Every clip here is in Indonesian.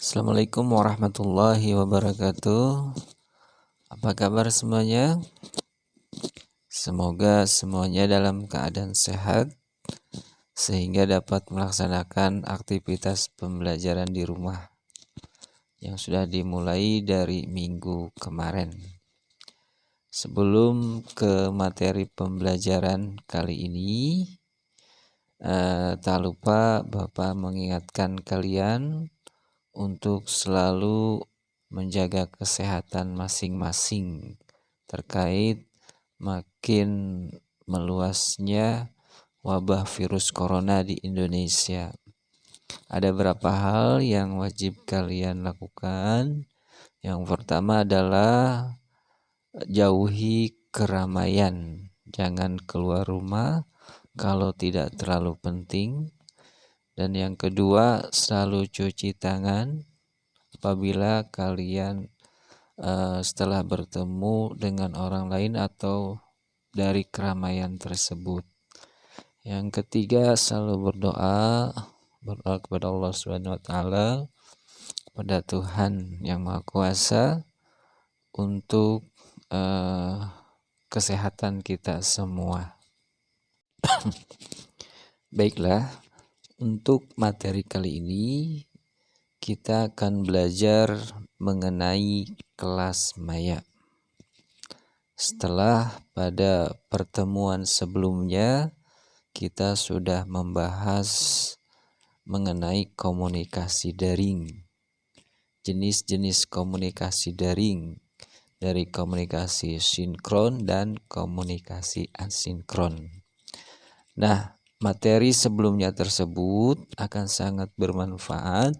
Assalamualaikum warahmatullahi wabarakatuh. Apa kabar semuanya? Semoga semuanya dalam keadaan sehat sehingga dapat melaksanakan aktivitas pembelajaran di rumah yang sudah dimulai dari minggu kemarin. Sebelum ke materi pembelajaran kali ini, tak lupa Bapak mengingatkan kalian untuk selalu menjaga kesehatan masing-masing terkait makin meluasnya wabah virus corona di Indonesia. Ada beberapa hal yang wajib kalian lakukan. Yang pertama adalah jauhi keramaian. Jangan keluar rumah kalau tidak terlalu penting. Dan yang kedua, selalu cuci tangan apabila kalian setelah bertemu dengan orang lain atau dari keramaian tersebut. Yang ketiga, selalu berdoa kepada Allah Subhanahu wa taala, kepada Tuhan yang Maha Kuasa untuk kesehatan kita semua. Baiklah, untuk materi kali ini kita akan belajar mengenai kelas maya. Setelah pada pertemuan sebelumnya kita sudah membahas mengenai komunikasi daring, jenis-jenis komunikasi daring, dari komunikasi sinkron dan komunikasi asinkron. Nah, materi sebelumnya tersebut akan sangat bermanfaat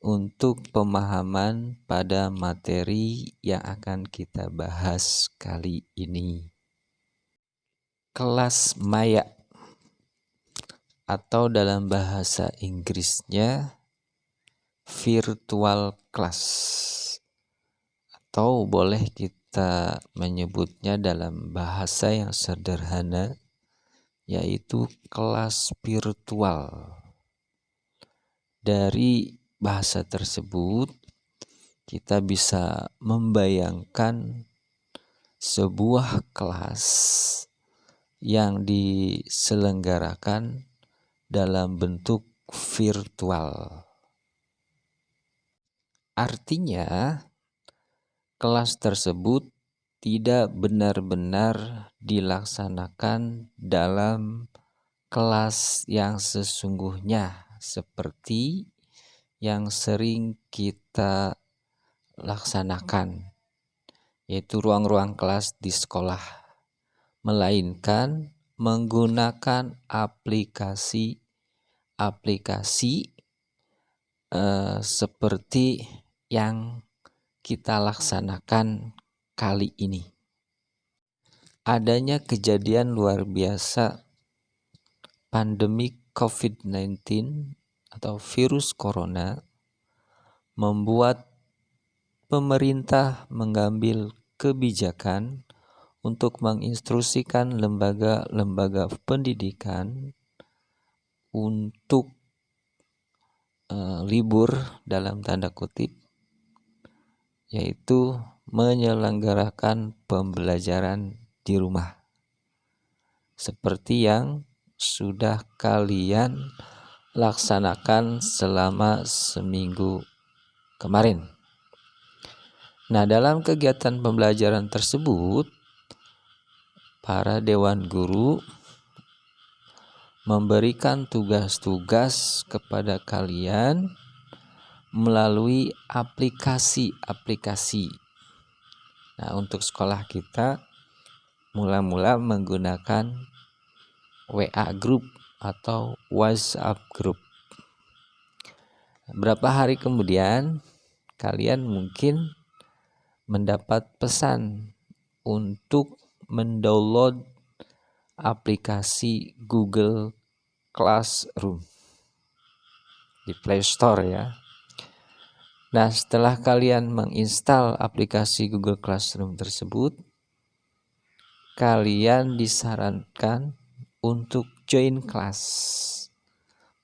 untuk pemahaman pada materi yang akan kita bahas kali ini. Kelas maya atau dalam bahasa Inggrisnya virtual class, atau boleh kita menyebutnya dalam bahasa yang sederhana yaitu kelas virtual. Dari bahasa tersebut kita bisa membayangkan sebuah kelas yang diselenggarakan dalam bentuk virtual. Artinya, kelas tersebut tidak benar-benar dilaksanakan dalam kelas yang sesungguhnya seperti yang sering kita laksanakan, yaitu ruang-ruang kelas di sekolah, melainkan menggunakan aplikasi seperti yang kita laksanakan kali ini. Adanya kejadian luar biasa pandemi COVID-19 atau virus corona membuat pemerintah mengambil kebijakan untuk menginstruksikan lembaga-lembaga pendidikan untuk libur dalam tanda kutip, yaitu menyelenggarakan pembelajaran di rumah seperti yang sudah kalian laksanakan selama seminggu kemarin. Nah, dalam kegiatan pembelajaran tersebut para dewan guru memberikan tugas-tugas kepada kalian melalui aplikasi-aplikasi. Nah, untuk sekolah kita mula-mula menggunakan WA group atau WhatsApp group. Berapa hari kemudian kalian mungkin mendapat pesan untuk mendownload aplikasi Google Classroom di Play Store ya. Nah, setelah kalian menginstal aplikasi Google Classroom tersebut, kalian disarankan untuk join kelas,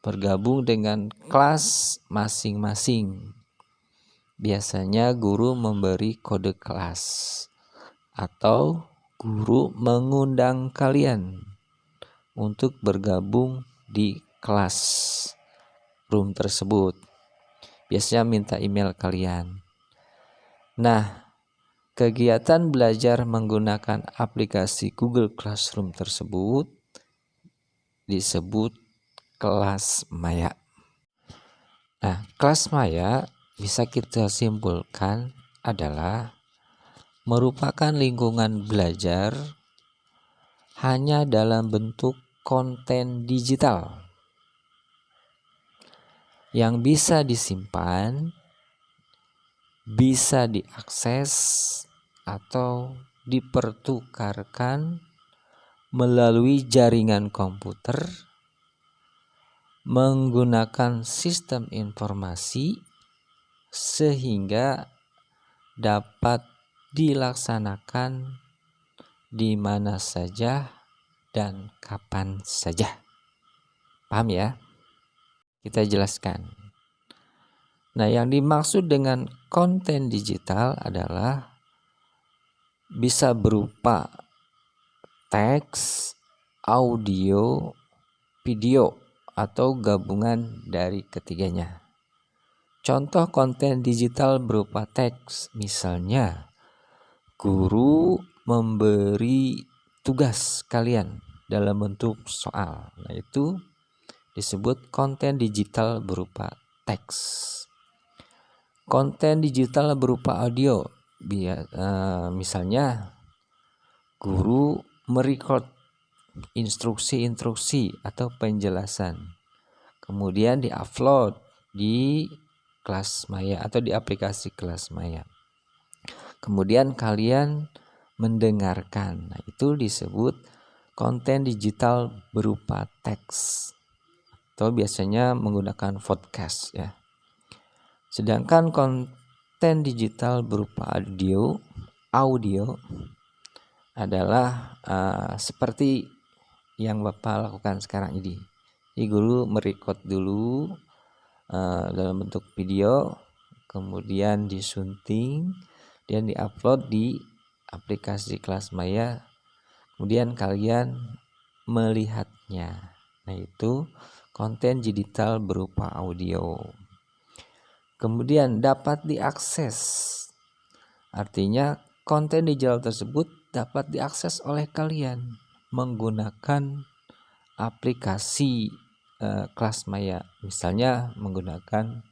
bergabung dengan kelas masing-masing. biasanya guru memberi kode kelas atau guru mengundang kalian untuk bergabung di kelas room tersebut. Biasanya minta email kalian. Nah, kegiatan belajar menggunakan aplikasi Google Classroom tersebut disebut kelas maya. Nah, kelas maya bisa kita simpulkan adalah merupakan lingkungan belajar hanya dalam bentuk konten digital yang bisa disimpan, bisa diakses, atau dipertukarkan melalui jaringan komputer menggunakan sistem informasi sehingga dapat dilaksanakan di mana saja dan kapan saja. Paham ya? Kita jelaskan. Nah, yang dimaksud dengan konten digital adalah bisa berupa teks, audio, video, atau gabungan dari ketiganya. Contoh konten digital berupa teks, misalnya guru memberi tugas kalian dalam bentuk soal. Nah, itu disebut konten digital berupa teks. Konten digital berupa audio, misalnya guru merecord instruksi-instruksi atau penjelasan, kemudian diupload di kelas maya atau di aplikasi kelas maya. Kemudian kalian mendengarkan. Nah, itu disebut konten digital berupa teks atau biasanya menggunakan podcast ya. Sedangkan konten digital berupa audio adalah seperti yang Bapak lakukan sekarang ini. Jadi guru merecord dulu dalam bentuk video, kemudian disunting dan diupload di aplikasi kelas maya, kemudian kalian melihatnya. Nah, itu konten digital berupa audio. Kemudian dapat diakses, artinya konten digital tersebut dapat diakses oleh kalian menggunakan aplikasi kelas maya, misalnya menggunakan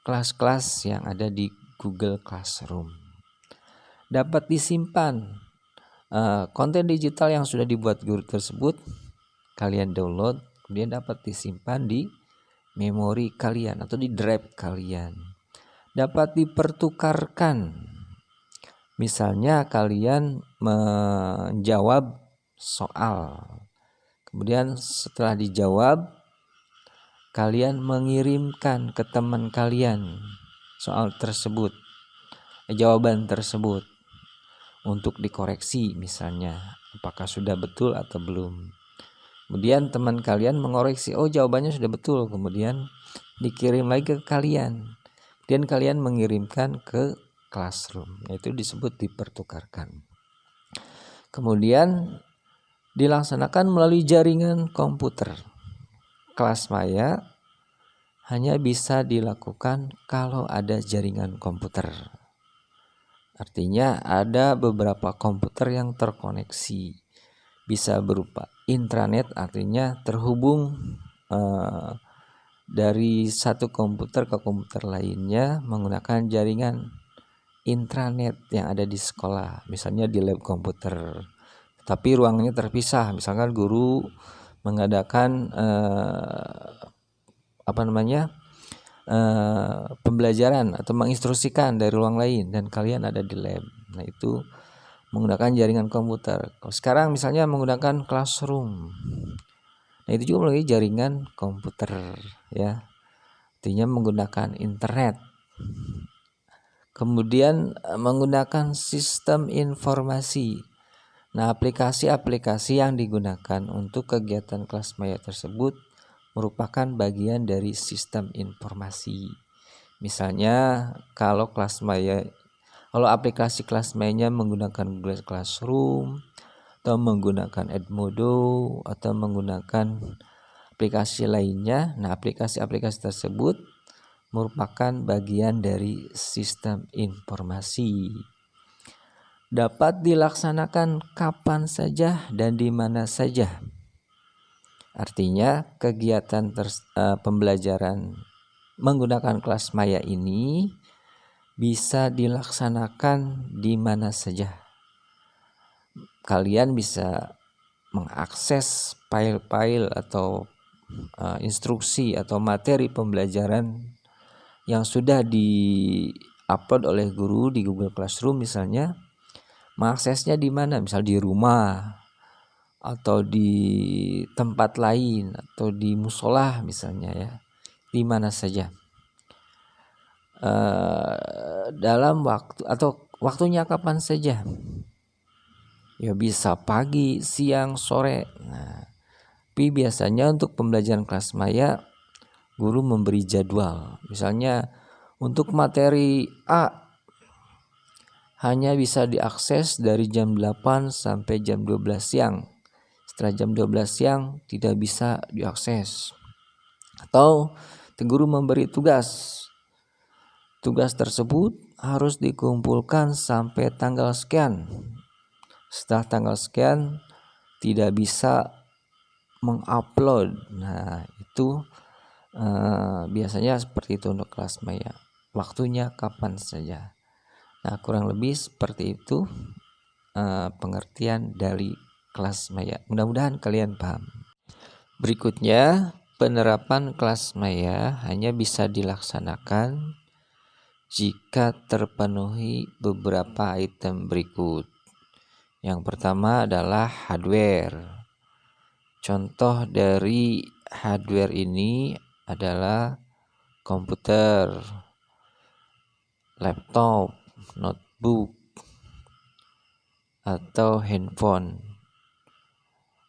kelas-kelas yang ada di Google Classroom. Dapat disimpan konten digital yang sudah dibuat guru tersebut, kalian download, kemudian dapat disimpan di memori kalian atau di drive kalian. Dapat dipertukarkan, misalnya kalian menjawab soal, kemudian setelah dijawab kalian mengirimkan ke teman kalian soal tersebut, jawaban tersebut untuk dikoreksi, misalnya apakah sudah betul atau belum. Kemudian teman kalian mengoreksi, oh jawabannya sudah betul, kemudian dikirim lagi ke kalian, dan kalian mengirimkan ke Classroom, itu disebut dipertukarkan. Kemudian dilaksanakan melalui jaringan komputer. Kelas maya hanya bisa dilakukan kalau ada jaringan komputer. Artinya ada beberapa komputer yang terkoneksi. Bisa berupa intranet, artinya terhubung dari satu komputer ke komputer lainnya menggunakan jaringan intranet yang ada di sekolah, misalnya di lab komputer. Tapi ruangnya terpisah, misalkan guru mengadakan pembelajaran atau menginstruksikan dari ruang lain dan kalian ada di lab. Nah, itu menggunakan jaringan komputer. Kalau sekarang misalnya menggunakan Classroom, nah itu juga melalui jaringan komputer ya, artinya menggunakan internet. Kemudian menggunakan sistem informasi. Nah, aplikasi-aplikasi yang digunakan untuk kegiatan kelas maya tersebut merupakan bagian dari sistem informasi. Misalnya kalau aplikasi Classmaya menggunakan Google Classroom atau menggunakan Edmodo atau menggunakan aplikasi lainnya. Nah, aplikasi-aplikasi tersebut merupakan bagian dari sistem informasi. Dapat dilaksanakan kapan saja dan di mana saja. Artinya kegiatan pembelajaran menggunakan Classmaya ini bisa dilaksanakan di mana saja. Kalian bisa mengakses file-file atau instruksi atau materi pembelajaran yang sudah di-upload oleh guru di Google Classroom misalnya. Mengaksesnya di mana? Misal di rumah atau di tempat lain atau di musola misalnya ya. Di mana saja. Dalam waktu atau waktunya kapan saja. Ya bisa pagi, siang, sore. Nah, tapi biasanya untuk pembelajaran Classmaya guru memberi jadwal. Misalnya untuk materi A hanya bisa diakses dari jam 8 sampai jam 12 siang. Setelah jam 12 siang tidak bisa diakses. Atau guru memberi tugas. Tugas tersebut harus dikumpulkan sampai tanggal sekian. Setelah tanggal sekian tidak bisa mengupload. Nah, itu biasanya seperti itu untuk Classmaya. Waktunya kapan saja. Nah, kurang lebih seperti itu pengertian dari Classmaya. Mudah-mudahan kalian paham. Berikutnya, penerapan Classmaya hanya bisa dilaksanakan jika terpenuhi beberapa item berikut. Yang pertama adalah hardware. Contoh dari hardware ini adalah komputer, laptop, notebook, atau handphone.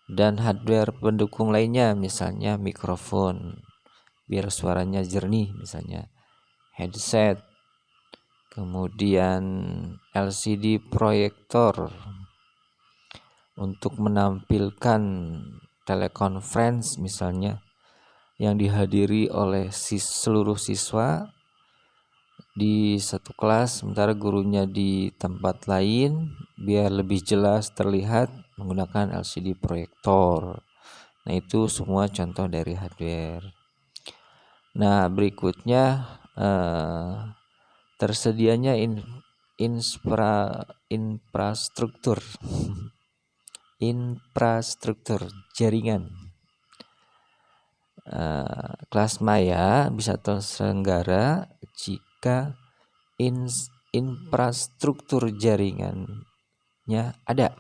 Dan hardware pendukung lainnya misalnya mikrofon biar suaranya jernih misalnya, headset, kemudian LCD proyektor untuk menampilkan telekonferensi misalnya yang dihadiri oleh seluruh siswa di satu kelas sementara gurunya di tempat lain biar lebih jelas terlihat menggunakan LCD proyektor. Nah, itu semua contoh dari hardware. Nah, berikutnya tersedianya infrastruktur jaringan. Classmaya bisa terselenggara jika infrastruktur jaringannya ada.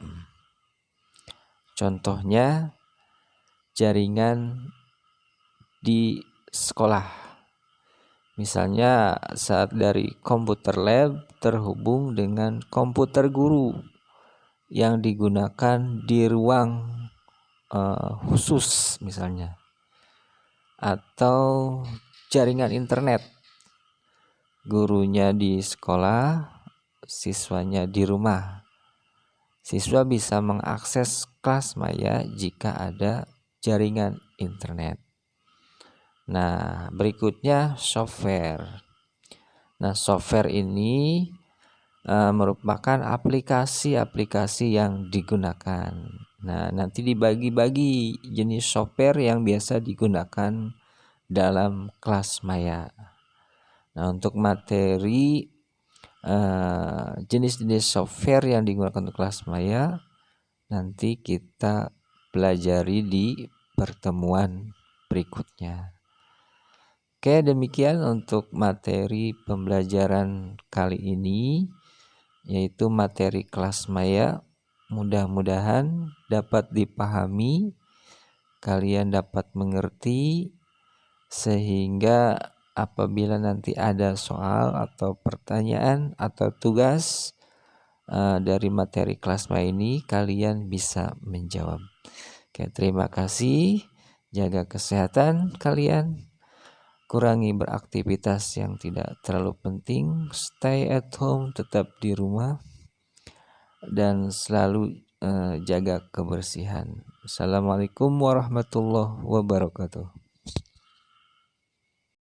Contohnya jaringan di sekolah. Misalnya saat dari komputer lab terhubung dengan komputer guru yang digunakan di ruang khusus misalnya, atau jaringan internet, gurunya di sekolah, siswanya di rumah. Siswa bisa mengakses Classmaya jika ada jaringan internet. Nah, berikutnya software. Nah, software ini merupakan aplikasi-aplikasi yang digunakan. Nah, nanti dibagi-bagi jenis software yang biasa digunakan dalam Classmaya. Nah, untuk materi jenis-jenis software yang digunakan untuk Classmaya nanti kita pelajari di pertemuan berikutnya. Oke, demikian untuk materi pembelajaran kali ini, yaitu materi Classmaya. Mudah-mudahan dapat dipahami, kalian dapat mengerti, sehingga apabila nanti ada soal atau pertanyaan atau tugas dari materi Classmaya ini, kalian bisa menjawab. Oke, terima kasih. Jaga kesehatan kalian. kurangi beraktivitas yang tidak terlalu penting, stay at home, tetap di rumah, dan selalu jaga kebersihan. Assalamualaikum warahmatullahi wabarakatuh.